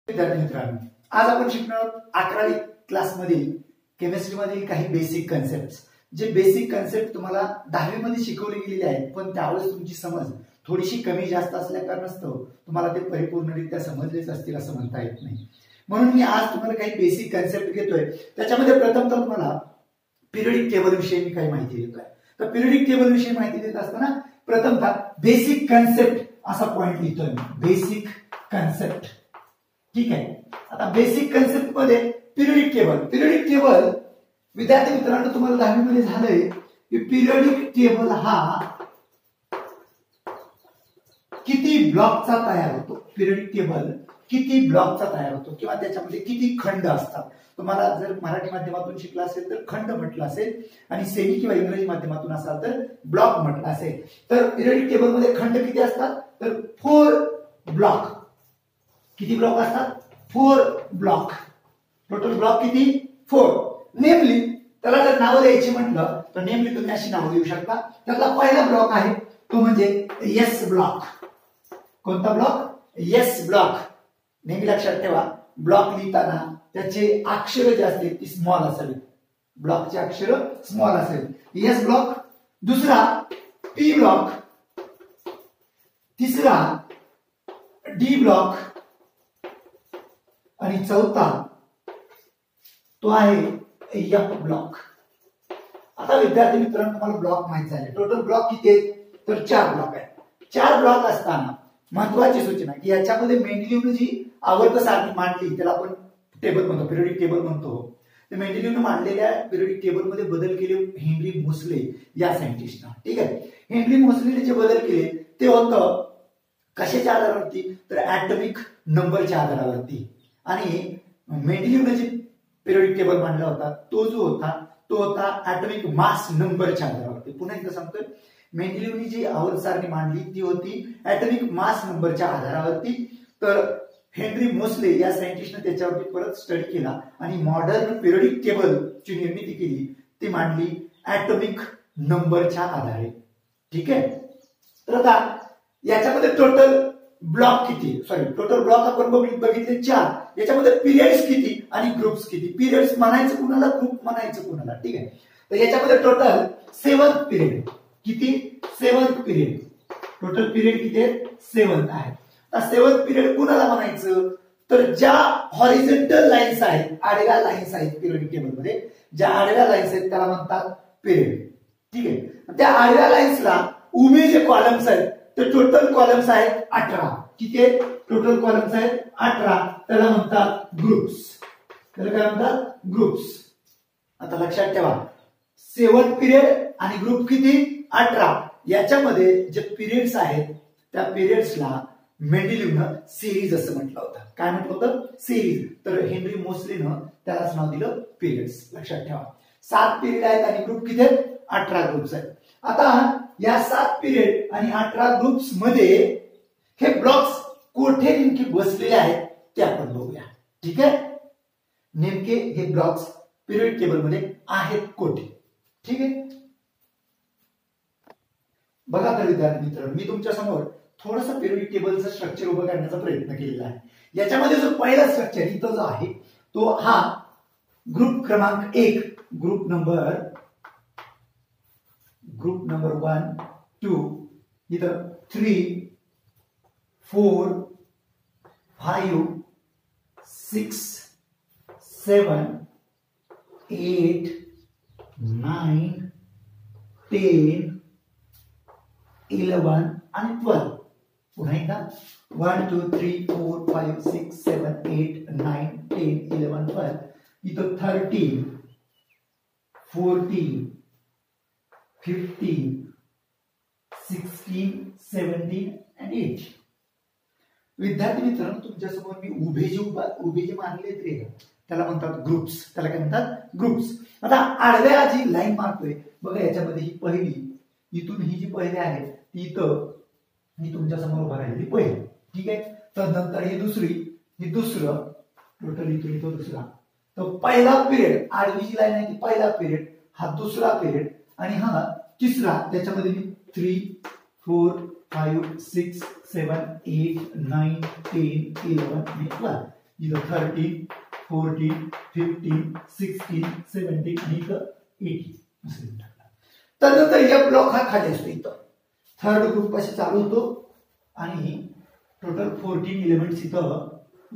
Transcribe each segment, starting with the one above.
विद्यार्थी मित्रांनो, आज आपण शिकणार आहोत 11वी क्लासमधील केमिस्ट्रीमधील काही बेसिक कन्सेप्ट. जे बेसिक कन्सेप्ट तुम्हाला 10वी मध्ये शिकवले गेलेले आहेत, पण त्यावेळेस तुमची समज थोडीशी कमी जास्त असल्या कारणास्तव तुम्हाला ते परिपूर्णरित्या समजलेच असतील असं म्हणता येत नाही. म्हणून मी आज तुम्हाला काही बेसिक कन्सेप्ट घेतोय. त्याच्यामध्ये प्रथमतः तुम्हाला पिरियडिक टेबल विषयी मी काही माहिती देतोय. तर पिरियडिक टेबल विषयी माहिती देत असताना प्रथमतः बेसिक कन्सेप्ट असा पॉइंट लिहितोय मी. बेसिक कन्सेप्ट, ठीक आहे. आता बेसिक कन्सेप्ट मध्ये पिरियडिक टेबल विद्यार्थी मित्रांनो, तुम्हाला 10वी मध्ये झालंय की पिरियडिक टेबल हा किती ब्लॉकचा तयार होतो. पिरियडिक टेबल किती ब्लॉकचा तयार होतो किंवा त्याच्यामध्ये किती खंड असतात. तुम्हाला जर मराठी माध्यमातून शिकला असेल तर खंड म्हटलं असेल आणि सेमी किंवा इंग्रजी माध्यमातून असाल तर ब्लॉक म्हटलं असेल. तर पिरियडिक टेबल मध्ये खंड किती असतात तर 4 ब्लॉक. किती ब्लॉक असतात? 4 ब्लॉक. टोटल ब्लॉक किती? 4. नेमली त्याला जर नाव द्यायची म्हटलं तर नेमली तुम्ही अशी नाव देऊ शकता. त्यातला पहिला ब्लॉक आहे तो म्हणजे एस ब्लॉक. कोणता ब्लॉक? S block. नेहमी लक्षात ठेवा, ब्लॉक लिहिताना त्याचे अक्षर जे असतील ती स्मॉल असावीत. ब्लॉकचे अक्षर स्मॉल असावीत. S block. दुसरा पी ब्लॉक. तिसरा डी ब्लॉक आणि चौथा तो आहे एफ ब्लॉक. आता विद्यार्थी मित्रांनो, तुम्हाला ब्लॉक माहित झाले. टोटल ब्लॉक किती आहेत तर 4 ब्लॉक आहेत. 4 ब्लॉक असताना महत्वाची सूचना की याच्यामध्ये मेंडेलिव्हने जी आवर्त सारणी मांडली त्याला आपण टेबल म्हणतो, पिरियडिक टेबल म्हणतो. ते मेंडेलिव्हने मांडलेल्या पिरियडिक टेबल मध्ये बदल केले हेनरी मोसले या सायंटिस्टने. ठीक आहे. हेनरी मोसलेने जे बदल केले ते होतं कशाच्या आधारावरती तर ऍटॉमिक नंबरच्या आधारावरती. आणि मेंडेलिव्हने जे पिरियडिक टेबल मांडला होता तो होता ऍटॉमिक मास नंबरच्या आधारावरती. पुन्हा एकदा सांगतोय, मेंडेलिव्हने जी आवर्त सारणी मांडली ती होती ऍटॉमिक मास नंबरच्या आधारावरती. तर हेनरी मोसले या सायंटिस्टने त्याच्यावरती परत स्टडी केला आणि मॉडर्न पिरियडिक टेबलची निर्मिती केली. ती मांडली ऍटॉमिक नंबरच्या आधारे. ठीक आहे. तर आता याच्यामध्ये टोटल ब्लॉक किती? टोटल ब्लॉक आपण बघितले 4. याच्यामध्ये पिरियड्स किती आणि ग्रुप्स किती? पिरियड्स म्हणायचं कुणाला, ग्रुप म्हणायचं कुणाला. ठीक आहे. तर याच्यामध्ये टोटल 7 पिरियड. किती? 7 पिरियड. टोटल पिरियड किती आहेत? 7 आहे. 7 पिरियड कुणाला म्हणायचं तर ज्या हॉरिझॉन्टल लाईन्स आहेत, आडव्या लाईन्स आहेत पिरियडिक टेबल मध्ये, ज्या आडव्या लाईन्स आहेत त्याला म्हणतात पिरियड. ठीक आहे. त्या आडव्या लाईन्सला उभे जे कॉलम्स आहेत ते टोटल कॉलम्स आहेत 18. किती आहेत? टोटल कॉलम्स आहेत 18. त्याला म्हणतात ग्रुप्स. त्याला काय म्हणतात? ग्रुप्स. आता लक्षात ठेवा, 7 पिरियड आणि ग्रुप किती? 18. याच्यामध्ये जे पिरियड्स आहेत त्या पिरियड्सला मेंडेलिव्हने सिरीज असं म्हटलं होतं. काय म्हटलं होतं? सिरीज. तर हेनरी मोसलेनं त्यालाच नाव दिलं पिरियड्स. लक्षात ठेवा, 7 पिरियड आहेत आणि ग्रुप किती आहेत? 18 ग्रुप्स आहेत. आता या 7 पिरियड आणि 18 ग्रुप्स मध्ये हे ब्लॉक्स कोठे नेमके बसलेले आहेत ते आपण बघूया. ठीक आहे. नेमके हे ब्लॉक्स पिरियड टेबल मध्ये आहेत कोठे? ठीक आहे. बघा तर विद्यार्थी मित्रांनो, मी तुमच्या समोर थोडंसं पिरियडिक टेबलचं स्ट्रक्चर उभं करण्याचा प्रयत्न केलेला आहे. याच्यामध्ये जो पहिला स्ट्रक्चर इथं जो आहे तो हा ग्रुप क्रमांक 1, ग्रुप नंबर 1, 2, इथं 3, 4, 5, 6, 7, 8, 9, 10, 11 आणि 12. पुन्हा एकदा 1, 2, 3, 4, 5, 6, 7, 8, 9, 10, 11, 12. इथं 13, 14, 15, 16, 17 आणि 18. विद्यार्थी मित्रांनो, तुमच्यासमोर मी उभे जे मानले रे त्याला म्हणतात ग्रुप्स. त्याला काय म्हणतात? ग्रुप्स. आता आडव्या जी लाईन मारतोय बघा, याच्यामध्ये ही पहिली, इथून ही जी पहिली आहे ती इथं ही तुमच्या समोर उभा राहिलेली पहिली. ठीक आहे. तर नंतर ही दुसरी, ही दुसरं, टोटल इथून इथं दुसरा. तर पहिला पिरियड, आडवी जी लाईन आहे ती पहिला पिरियड, हा दुसरा पिरियड आणि हा तिसरा. त्याच्यामध्ये मी 3, 4, 5, 6, 7, 8, 9, 10, 11 आणि 12 इथं 13, 14, 15, 16, 17 आणि इथं 18 त्यानंतर एफ ब्लॉक हा खाली असतो इथं थर्ड ग्रुप पाशी चालू होतो आणि टोटल 14 एलिमेंट्स इथं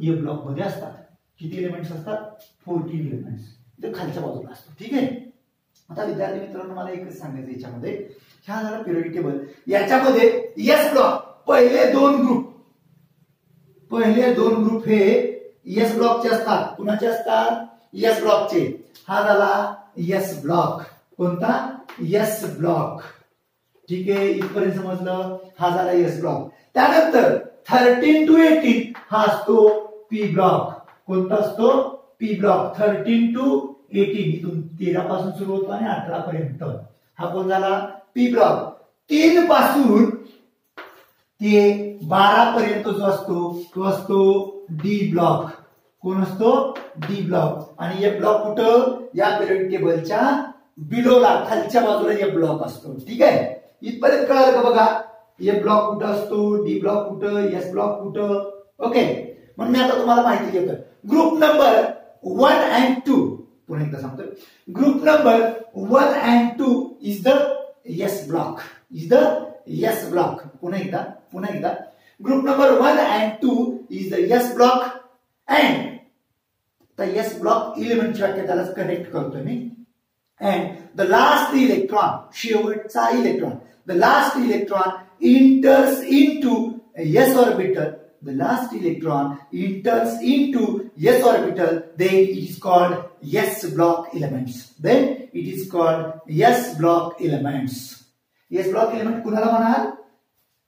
एफ ब्लॉक मध्ये असतात. किती एलिमेंट्स असतात? 14 एलिमेंट्स इथं खालच्या बाजूला असतो. ठीक आहे. आता विद्यार्थी मित्रांनो मला एकच सांगायचं याच्यामध्ये ह्या झाला पिरियोडिक टेबल. याच्यामध्ये एस ब्लॉक पहिले दोन ग्रुप हे एस ब्लॉकचे असतात. कुणाचे असतात? एस ब्लॉकचे. हा झाला एस ब्लॉक. कोणता? S block. ठीक आहे. इथपर्यंत समजलं. हा झाला एस ब्लॉक. त्यानंतर 13 to 18 हा असतो पी ब्लॉक. कोणता असतो? P block. 13 to 18 इथून 13 पासून सुरू होतो आणि 18 पर्यंत हा कोण झाला? P block. 3 पासून ते 12 पर्यंत जो असतो तो असतो डी ब्लॉक. कोण असतो? D block. आणि हे ब्लॉक कुठं? या पिरियोडिक टेबलच्या बिलोला खालच्या बाजूला हे ब्लॉक असतो. ठीक आहे. इथपर्यंत कळलं का? बघा हे ब्लॉक कुठं असतो, डी ब्लॉक कुठं, एस ब्लॉक कुठं. ओके. म्हणून मी आता तुम्हाला माहिती देतोय. ग्रुप नंबर 1 and 2 पुन्हा एकदा सांगतोय. Group number 1 and 2 is the S block. Is the S block. पुन्हा एकदा group number 1 and 2 is the S block and the S block एलिमेंटची व्याख्या त्याला कनेक्ट करतोय मी. अँड द लास्ट इलेक्ट्रॉन शेवटचा electron the last electron enters into s orbital. The last electron enters into s orbital. Then it is called s block elements. Then it is called s block elements. s block element कुणाला म्हणाल?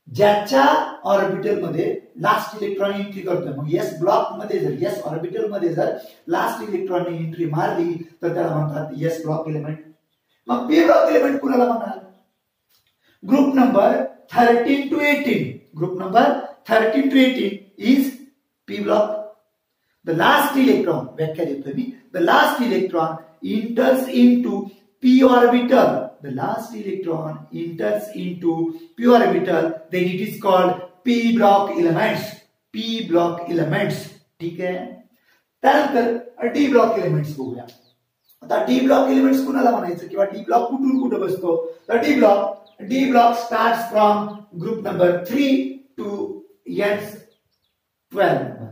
ज्याच्या orbital मध्ये last electron entry करतोय. मग s block मध्ये जर s orbital मध्ये जर लास्ट इलेक्ट्रॉनने एंट्री मारली तर त्याला म्हणतात s ब्लॉक एलिमेंट. मग p ब्लॉक एलिमेंट कुणाला म्हणाल? Group number 13 to 18. Group number 13 to 18 is P block. The last electron, व्याख्या देतोय मी. The last electron enters into p orbital. The last electron enters into p orbital. Then it is called p block elements. P block elements. ठीक आहे. त्यानंतर D block elements बघूया. आता D block elements कुणाला म्हणायचं किंवा डी ब्लॉक कुठून कुठे बसतो? तर D block starts from group number 3 to ends 12 number.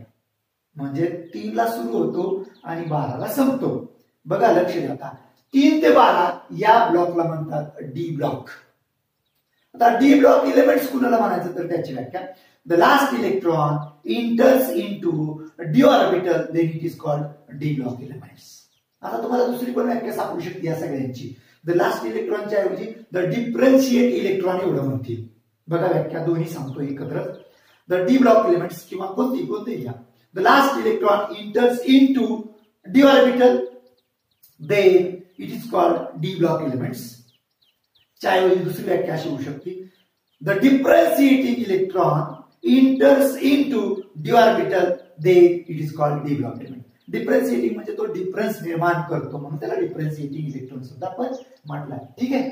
म्हणजे 3 ला सुरू होतो आणि 12 ला संपतो. बघा लक्ष द्या. आता 3 ते 12 या ब्लॉकला म्हणतात डी ब्लॉक. आता डी ब्लॉक एलिमेंट्स कुणाला म्हणायचं तर त्याची व्याख्या the last electron enters into D orbital then it is called D block elements. आता तुम्हाला दुसरी पण व्याख्या सापडू शकते या सगळ्यांची. द लास्ट इलेक्ट्रॉनच्या ऐवजी द डिफरन्शिएट इलेक्ट्रॉन एवढं म्हणतील. बघा व्याख्या दोन्ही सांगतो एकत्र. द डी ब्लॉक एलिमेंट्स किंवा कोणती घ्या. The last electron enters into D orbital then it is called D block elements. च्या ऐवजी दुसरी व्याख्या अशी होऊ शकते the differentiating electron enters into D orbital then it is called D block element. Differentiating म्हणजे तो डिफरन्स निर्माण करतो म्हणून त्याला डिफरन्शिएटिंग इलेक्ट्रॉन सुद्धा आपण म्हटलंय. ठीक आहे.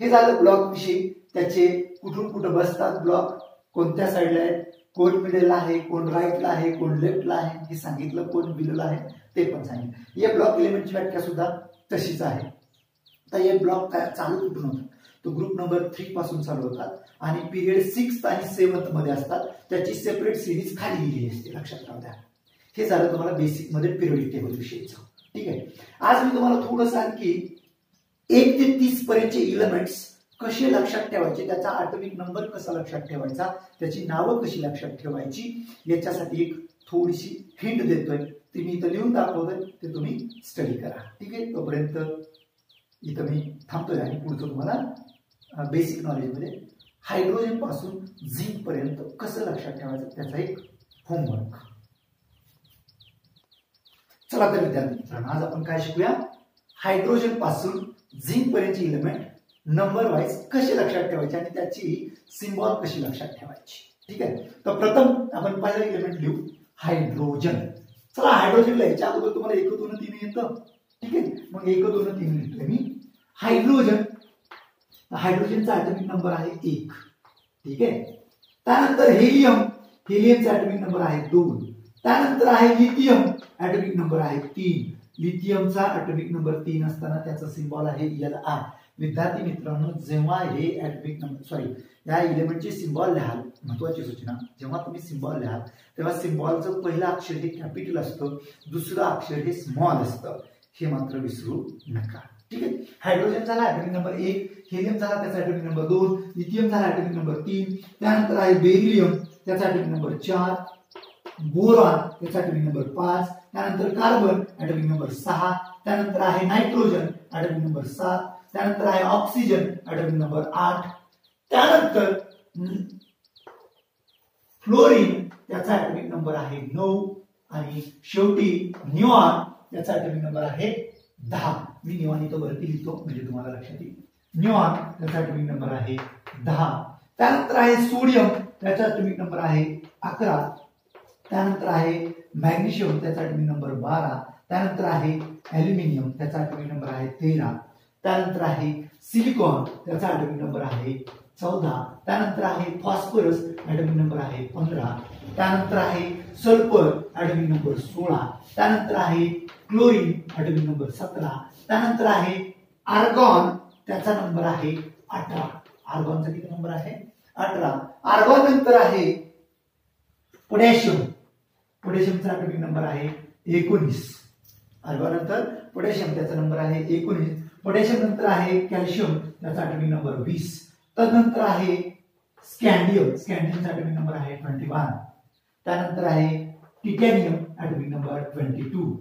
हे झालं ब्लॉक विषयी. त्याचे कुठून कुठे बसतात ब्लॉक, कोणत्या साईडला आहेत, कोण मिडलला आहे, कोण राईटला आहे, कोण लेफ्टला आहे हे सांगितलं, कोण बिलोला आहे ते पण सांगितलं. या ब्लॉक एलिमेंटची व्याख्या सुद्धा तशीच आहे. आता हे ब्लॉक चालू कुठून होतात? तो ग्रुप नंबर 3 पासून चालू होतात आणि पिरियड 6th आणि 7th मध्ये असतात. त्याची सेपरेट सिरीज खाली लिहिली असते. लक्षात राहू द्या. हे झालं तुम्हाला बेसिक मध्ये पिरियोडिक टेबल विषयीचं. ठीक आहे. आज मी तुम्हाला थोडंसं आणखी 1 ते 30 पर्यंतचे एलिमेंट्स कसे लक्षात ठेवायचे, त्याचा ॲटॉमिक नंबर कसा लक्षात ठेवायचा, त्याची नावं कशी लक्षात ठेवायची याच्यासाठी एक थोडीशी हिंट देतोय. ती मी इथं लिहून दाखवतोय. ते तुम्ही स्टडी करा. ठीक आहे. तोपर्यंत इथं मी थांबतोय आणि पुढचं तुम्हाला बेसिक नॉलेज मध्ये हायड्रोजन पासून झिंक पर्यंत कसं लक्षात ठेवायचं त्याचा एक होमवर्क. चला तर विद्यार्थी मित्रांनो आज आपण काय शिकूया? हायड्रोजन पासून झिंक पर्यंतचे एलिमेंट नंबर वाईज कसे लक्षात ठेवायचे आणि त्याची सिम्बॉल कशी लक्षात ठेवायची. ठीक आहे. तर प्रथम आपण पहिलं एलिमेंट लिहू हायड्रोजन. चला हायड्रोजन लिहायच्या अगोदर तुम्हाला 1 2 3 येतं. ठीक आहे. मग 1 2 3 लिहितोय मी. हायड्रोजन, हायड्रोजनचा ॲटॉमिक नंबर आहे 1. ठीक आहे. त्यानंतर हेलियम, हेलियमचा ॲटॉमिक नंबर आहे 2. त्यानंतर आहे लिथियम, ऍटॉमिक नंबर आहे 3. लिथियमचा ऍटॉमिक नंबर 3 असताना त्याचा सिम्बॉल आहे Li. विद्यार्थी मित्रांनो, जेव्हा हे ऍटॉमिक नंबर या एलिमेंटचे सिम्बॉल लिहाल, महत्वाची सूचना, जेव्हा तुम्ही सिम्बॉल लिहाल तेव्हा सिम्बॉलचं पहिलं अक्षर हे कॅपिटल असतं, दुसरं अक्षर हे स्मॉल असतं, हे मात्र विसरू नका. ठीक आहे. हायड्रोजन झाला ऍटॉमिक नंबर 1, हेलियम झाला त्याचा ऍटॉमिक नंबर 2, लिथियम झाला ऍटॉमिक नंबर 3, त्यानंतर आहे बेरिलियम त्याचा ऍटॉमिक नंबर 4, बोरॉन त्याचा ऍटॉमिक नंबर 5, त्यानंतर कार्बन ऍटॉमिक नंबर 6, त्यानंतर आहे नायट्रोजन ऍटॉमिक नंबर 7, त्यानंतर आहे ऑक्सिजन ऍटॉमिक नंबर 8, त्यानंतर फ्लोरीन त्याचा ऍटॉमिक नंबर आहे 9 आणि शेवटी निऑन त्याचा ऍटॉमिक नंबर आहे 10. मी निऑन इथं वरती लिहितो म्हणजे तुम्हाला लक्षात येईल. निऑन त्याचा ऍटॉमिक नंबर आहे 10. त्यानंतर आहे सोडियम त्याचा ऍटॉमिक नंबर आहे 11, त्यानंतर आहे मॅग्नेशियम त्याचा ऍटॉमिक नंबर 12, त्यानंतर आहे ॲल्युमिनियम त्याचा ऍटॉमिक नंबर आहे 13, त्यानंतर आहे सिलिकॉन त्याचा ऍटॉमिक नंबर आहे 14, त्यानंतर आहे फॉस्फरस ऍटॉमिक नंबर आहे 15, त्यानंतर आहे सल्फर ऍटॉमिक नंबर 16, त्यानंतर आहे क्लोरीन ऍटॉमिक नंबर 17, त्यानंतर आहे आर्गॉन त्याचा नंबर आहे 18. आर्गॉनचा किती नंबर आहे? 18. आर्गॉन नंतर आहे पोटॅशियम, पोटॅशियमचा ऍटॉमिक नंबर आहे 19. आर्गॉन नंतर पोटॅशियम त्याचा नंबर आहे 19. पोटॅशियम नंतर आहे कॅल्शियम त्याचा ऍटॉमिक नंबर 20. तदनंतर आहे स्कॅन्डियम, स्कॅन्डियमचा ऍटॉमिक नंबर आहे 21. त्यानंतर आहे टिटॅनियम ऍटॉमिक नंबर 22.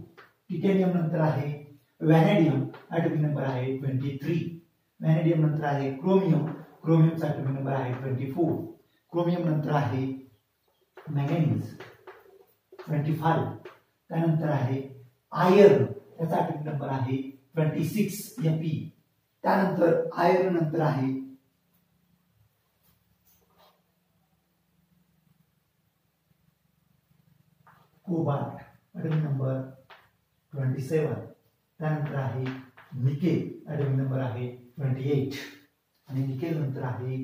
टिटॅनियम नंतर आहे व्हॅनेडियम ऍटॉमिक नंबर आहे 23. व्हॅनेडियम नंतर आहे क्रोमियम, क्रोमियमचा ऍटॉमिक नंबर आहे 24. क्रोमियम नंतर आहे मॅंगनीज 25. त्यानंतर आहे आयर्न त्याचा ऍटॉमिक नंबर आहे 26 Fe. त्यानंतर आयर्न नंतर आहे कोबाल्ट ऍटॉमिक नंबर 27. त्यानंतर आहे निकेल ऍटॉमिक नंबर आहे 28 आणि निकेल नंतर आहे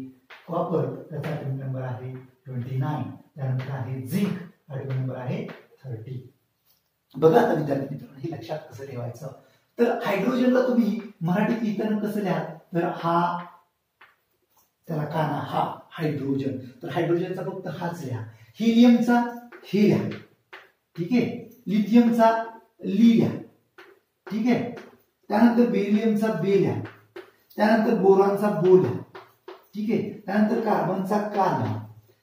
कॉपर त्याचा ऍटॉमिक नंबर आहे 29. त्यानंतर आहे झिंक ऍटॉमिक नंबर आहे 30. बघा आता विद्यार्थी मित्रांनो, हे लक्षात कसं ठेवायचं, तर हायड्रोजनला तुम्ही मराठीत लिहिताना कसं लिहा, तर हा त्याला काना हा हायड्रोजन, तर हायड्रोजनचा फक्त हाच लिहा. हिलियमचा हे लिहा, ठीक आहे. लिथियमचा ली लिहा, ठीक आहे. त्यानंतर बेरिलियमचा बे लिहा, त्यानंतर बोरॉनचा बो लिहा, ठीक आहे. त्यानंतर कार्बनचा का लिहा,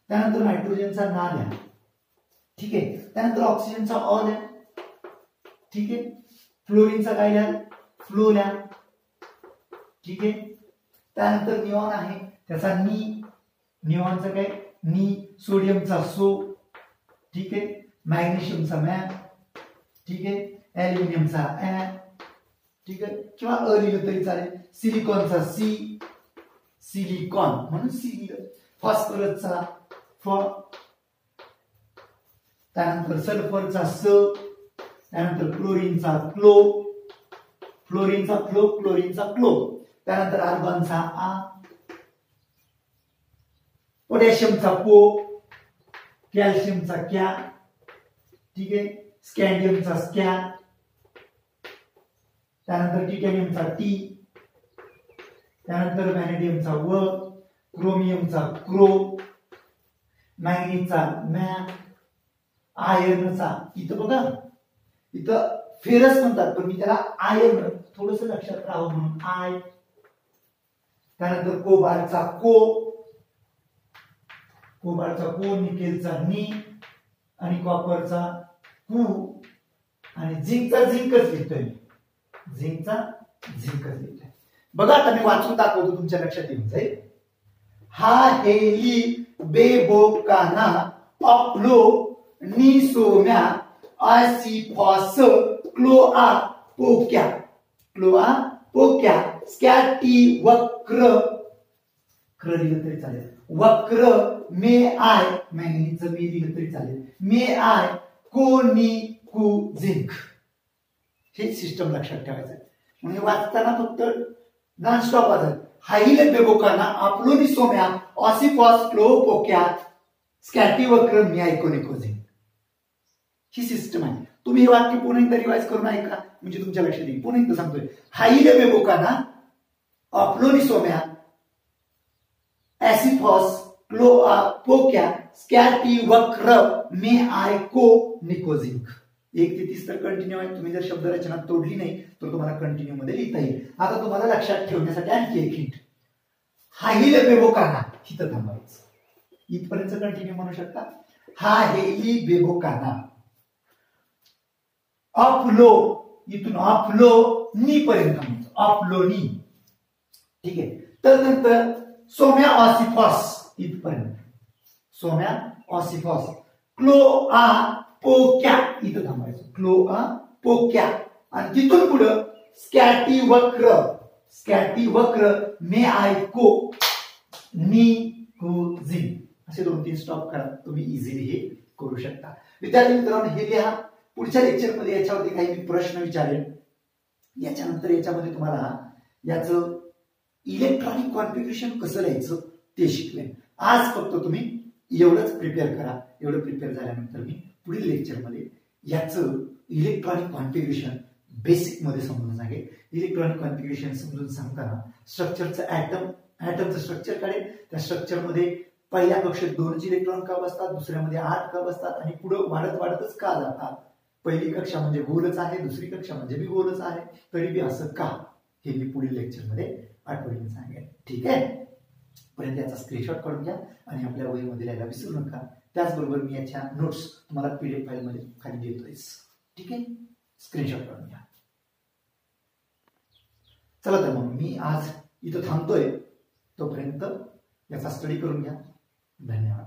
त्यानंतर नायट्रोजनचा ना लिहा, ठीक आहे. त्यानंतर ऑक्सिजनचा ऑ लिहा, ठीक आहे. फ्लोरीनचा काय लिहा, फ्लो लिहा, ठीक आहे. त्यानंतर निऑन आहे त्याचा नी, निऑनचा काय नी. सोडियमचा सो, ठीक आहे. मॅग्नेशियमचा मॅ, ठीक आहे. ॲल्युमिनियमचा ॲ, ठीक आहे, किंवा अ लिहिलं तरी चालेल. सिलिकॉनचा सी, सिलिकॉन म्हणून सी लिहिलं. फॉस्फरसचा फ, त्यानंतर सल्फरचा स, त्यानंतर क्लोरीनचा क्लो, फ्लोरीनचा फ्लो, क्लोरीनचा क्लो, त्यानंतर आर्गॉनचा आ, पोटॅशियमचा पो, कॅल्शियमचा क्या, ठीक आहे. स्कॅन्डियमचा स्कॅ, त्यानंतर टिटॅनियमचा टी, त्यानंतर व्हॅनेडियमचा व, क्रोमियमचा क्रो, मॅंगनीजचा मॅ, आयर्नचा इथं बघा इथं फेरस म्हणतात पण मी त्याला आयर्न थोडस लक्षात राहावं म्हणून आय. त्यानंतर कोबाल्टचा को, कोबाल्टचा को, निकेलचा नी आणि कॉपरचा कु आणि झिंकचा झिंकच लिहितोय, झिंकचा झिंकच लिहितोय. बघा आता मी वाचून दाखवतो, तुमच्या लक्षात येऊन जाईल. हा हेली बेबोकाना ऑप्लो निसोम्या आसिफॉस क्लोआ पोक्या, क्लोआ पोक्या स्कॅटी वक्र, क्र लिहिलं तरी चालेल. वक्र मे आय, मॅंगनीजचं मे लिहिलं तरी चालेल. मे आय कोनी कु झिंक, हे सिस्टम लक्षात ठेवायचं. म्हणजे वाचताना फक्त नॉन स्टॉप वाचत. हाईल बेबोकाना आप्लोनिसोम्या ऑसिफॉस क्लो पोक्या स्कॅटी वक्र मे आय कोनी कु झिंक. ही सिस्टम आहे. तुम्ही हे वाक्य पुन्हा एकदा रिवाइज करून ऐका म्हणजे तुमच्या लक्षात येईल. पुन्हा एकदा सांगतोय, हाईले बेबोकाना ऑप्लोनिसोम्या ऍसिफॉस क्लोआ पोक्या स्कॅटी वक्र मे आय को निकोझिंक. 1 ते 30 तर कंटिन्यू आहे. तुम्ही जर शब्दरचना तोडली नाही तर तुम्हाला कंटिन्यू मध्ये लिहिता येईल. आता तुम्हाला लक्षात ठेवण्यासाठी आणखी एक हिंट, हाईले बेबोकाना इथं थांबायचं. इथपर्यंत कंटिन्यू म्हणू शकता. हाहेली बेबोकाना ऑफलो, इथून ऑफलो नी पर्यंत थांबायचं. ऑफलोनी. ठीक आहे. तर नंतर सोम्या ऑसिफॉस इथपर्यंत. सोम्या ऑसिफॉस क्लोआ पोक्या इथं थांबायचं. क्लोआ पोक्या आणि तिथून पुढं स्कॅटी वक्र. स्कॅटी वक्र मे आय को निकोझिंक. असे 2-3 स्टॉप करा. तुम्ही इझिली हे करू शकता. विद्यार्थी मित्रांनो, हे लिहा. पुढच्या लेक्चर मध्ये याच्यावरती काही मी प्रश्न विचारेन. याच्यानंतर याच्यामध्ये तुम्हाला याचं इलेक्ट्रॉनिक कॉन्फिगरेशन कसं लिहायचं ते शिकवेन. आज फक्त तुम्ही एवढंच प्रिपेअर करा. एवढं प्रिपेअर झाल्यानंतर मी पुढील लेक्चरमध्ये याचं इलेक्ट्रॉनिक कॉन्फिगरेशन बेसिक मध्ये समजून सांगेल. इलेक्ट्रॉनिक कॉन्फिगरेशन समजून सांगताना स्ट्रक्चरचं ऍटमचं स्ट्रक्चर काढेल. त्या स्ट्रक्चरमध्ये पहिल्या कक्षेत 2 इलेक्ट्रॉन का बसतात, दुसऱ्यामध्ये 8 का बसतात आणि पुढे वाढत वाढतच का जातात. पहिली कक्षा म्हणजे गोलच आहे, दुसरी कक्षा म्हणजे बी गोलच आहे, तरी बी असं का, हे मी पुढील लेक्चरमध्ये आठवणीने सांगेन. ठीक आहे. पर्यंत याचा स्क्रीनशॉट काढून घ्या आणि आपल्या वहीमध्ये लिहायला विसरू नका. त्याचबरोबर मी याच्या नोट्स तुम्हाला पीडीएफ फाईल मध्ये खाली देतोय. ठीक आहे. स्क्रीनशॉट काढून घ्या. चला तर मग मी आज इथं थांबतोय. तोपर्यंत याचा स्टडी करून घ्या. धन्यवाद.